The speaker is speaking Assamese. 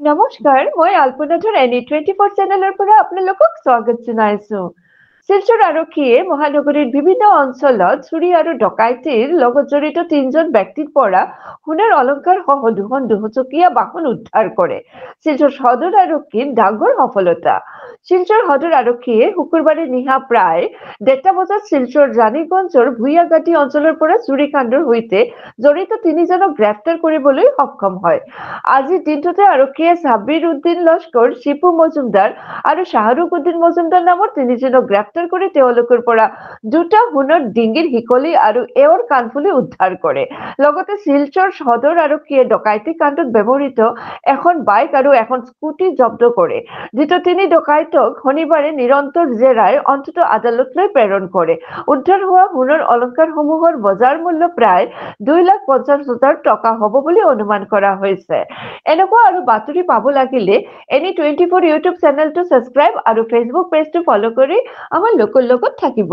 নমস্কাৰ, মই আল্পনাথৰ NE24 চেনেলৰ পৰা আপোনালোকক স্বাগত জনাইছো। শিলচৰ আৰক্ষীয়ে মহানগৰীৰ বিভিন্ন অঞ্চলত চুৰি আৰু ডকাইতিৰ লগত জড়িত 3জন ব্যক্তিৰ পৰা সোণৰ অলংকাৰ সহ দুখন দুচকীয়া বাহন উদ্ধাৰ কৰে। শিলচৰ সদৰ আৰক্ষীৰ ডাঙৰ সফলতা। শিলচৰ সদৰ আৰক্ষীয়ে শুকুৰবাৰে নিশা প্ৰায় 1:30 বজাত শিলচৰ ৰাণীগঞ্জৰ ভূঞাগাঁতি অঞ্চলৰ পৰা চুৰি কাণ্ডৰ সৈতে জড়িত 3জনক গ্ৰেপ্তাৰ কৰিবলৈ সক্ষম হয়। আজিৰ দিনটোতে আৰক্ষীয়ে সাব্বিৰ উদ্দিন লস্কৰ, শিপু মজুমদাৰ আৰু শাহৰুখ উদ্দিন মজুমদাৰ নামৰ 3জনক গ্ৰেপ্তাৰ কৰি তেওঁলোকৰ পৰা 2টা সোণৰ ডিঙিৰ শিকলি আৰু এওঁৰ কাণফুলি উদ্ধাৰ কৰে। লগতে শিলচৰ সদৰ আৰক্ষীয়ে ডকাইতি কাণ্ডত ব্যৱহৃত এখন বাইক আৰু এখন স্কুটি জব্দ কৰে। ধৃত 3 ডকাইতক শনিবাৰে নিৰন্তৰ জেৰাই অন্তত আদালতলৈ প্ৰেৰণ কৰে। উদ্ধাৰ হোৱা সোণৰ অলংকাৰসমূহৰ বজাৰ মূল্য প্ৰায় 2,50,000 টকা হ'ব বুলি অনুমান কৰা হৈছে। এনেকুৱা আৰু বাতৰি পাব লাগিলে NE24 ইউটিউব চেনেলটো সাবস্ক্ৰাইব আৰু ফেচবুক পেজটো ফলো কৰি আমাৰ লোকৰ লগত থাকিব।